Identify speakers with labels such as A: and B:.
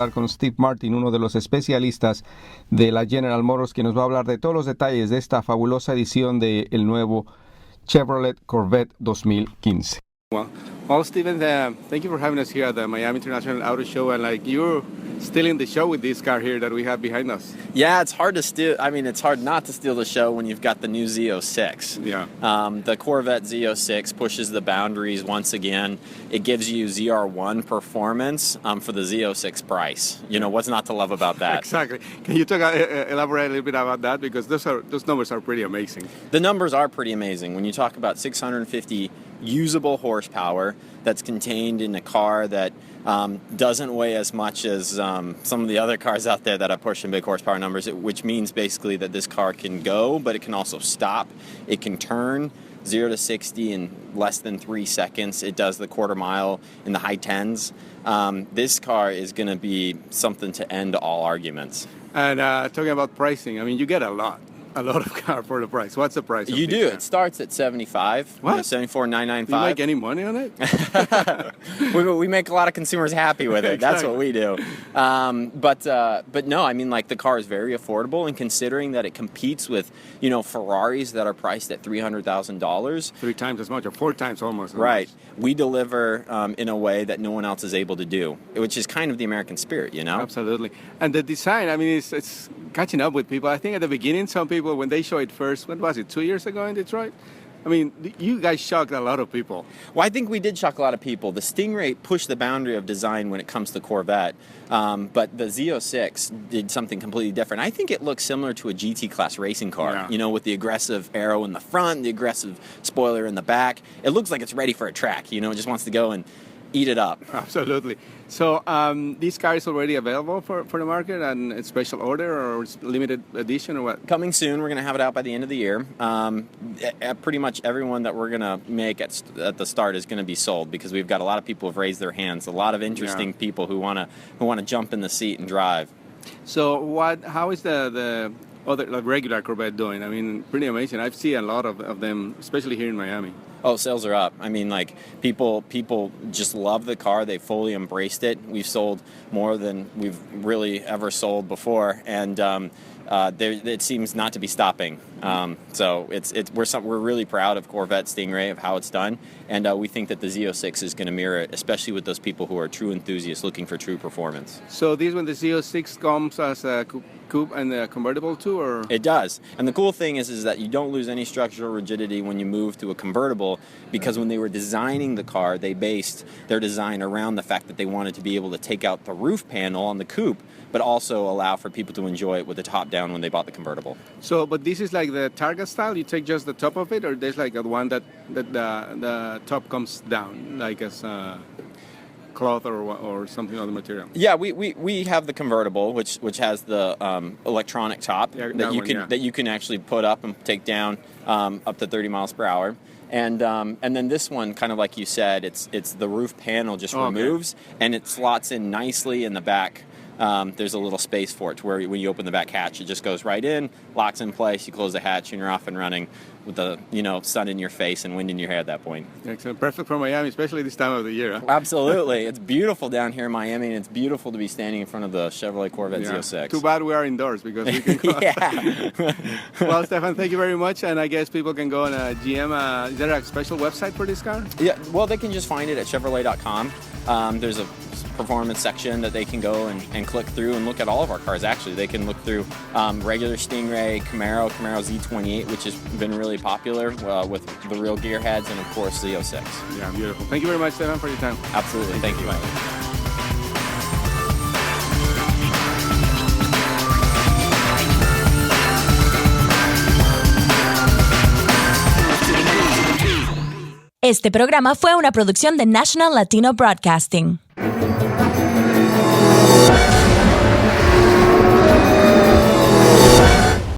A: hablar con Steve Martin, uno de los especialistas de la General Motors, que nos va a hablar de todos los detalles de esta fabulosa edición del nuevo Chevrolet Corvette 2015. Well, Steven, thank you for having us here at the Miami International Auto Show, and you're stealing the show with this car here that we have behind us.
B: Yeah, it's hard to steal. I mean, it's hard not to steal the show when you've got the new Z06.
A: Yeah.
B: The Corvette Z06 pushes the boundaries once again. It gives you ZR1 performance for the Z06 price. You know, what's not to love about that?
A: Exactly. Can you elaborate a little bit about that? Because those numbers are pretty amazing.
B: The numbers are pretty amazing. When you talk about 650 usable horsepower that's contained in a car that doesn't weigh as much as some of the other cars out there that are pushing big horsepower numbers, which means basically that this car can go, but it can also stop. It can turn 0 to 60 in less than 3 seconds. It does the quarter mile in the high tens. This car is going to be something to end all arguments.
A: And talking about pricing, I mean, you get a lot of car for the price. What's the price?
B: You do. It starts at $75.
A: What?
B: $74,995.
A: Do you make any money on it?
B: we make a lot of consumers happy with it. That's what we do. But no, I mean, the car is very affordable, and considering that it competes with, Ferraris that are priced at $300,000.
A: 3 times as much, or 4 times almost.
B: Right. We deliver in a way that no one else is able to do, which is kind of the American spirit,
A: Absolutely. And the design, I mean, it's catching up with people. I think at the beginning, some people, when they show it first, when was it, 2 years ago in Detroit? I mean, you guys shocked a lot of people.
B: Well, I think we did shock a lot of people. The Stingray pushed the boundary of design when it comes to Corvette, but the Z06 did something completely different. I think it looks similar to a GT class racing car, with the aggressive arrow in the front, the aggressive spoiler in the back. It looks like it's ready for a track, it just wants to go and eat it up.
A: Absolutely. So this car is already available for the market, and it's special order or limited edition or what?
B: Coming soon. We're going to have it out by the end of the year. Pretty much everyone that we're going to make at the start is going to be sold, because we've got a lot of people who have raised their hands, a lot of interesting people who want to jump in the seat and drive.
A: So how is the other regular Corvette doing? I mean, pretty amazing. I've seen a lot of them, especially here in Miami.
B: Oh, sales are up. I mean, people just love the car. They fully embraced it. We've sold more than we've really ever sold before, and it seems not to be stopping. So we're really proud of Corvette Stingray, of how it's done, and we think that the Z06 is going to mirror it, especially with those people who are true enthusiasts looking for true performance.
A: So this one, the Z06 comes as a coupe and a convertible too, or?
B: It does. And the cool thing is that you don't lose any structural rigidity when you move to a convertible, because when they were designing the car, they based their design around the fact that they wanted to be able to take out the roof panel on the coupe, but also allow for people to enjoy it with the top down when they bought the convertible.
A: So, but this is like the Targa style? You take just the top of it, or there's like a one that the top comes down, like as cloth or something other material?
B: Yeah, we have the convertible, which has the electronic top that you can actually put up and take down up to 30 miles per hour. And then this one, kind of like you said, it's the roof panel just removes, and it slots in nicely in the back. There's a little space for it, to where when you open the back hatch, it just goes right in, locks in place, you close the hatch, and you're off and running with the sun in your face and wind in your hair at that point.
A: Excellent. Perfect for Miami, especially this time of the year. Huh?
B: Absolutely. It's beautiful down here in Miami, and it's beautiful to be standing in front of the Chevrolet Corvette Z06.
A: Too bad we are indoors, because we can go Well, Stefan, thank you very much, and I guess people can go on GM. Is there a special website for this car?
B: Yeah, well, they can just find it at Chevrolet.com. There's a performance section that they can go and click through and look at all of our cars. Actually, they can look through regular Stingray, Camaro Z28, which has been really popular with the real gearheads, and of course Z06.
A: Yeah, beautiful. Thank you very much, Stefan, for your time.
B: Absolutely. Thank you.
C: Este programa fue una producción de National Latino Broadcasting.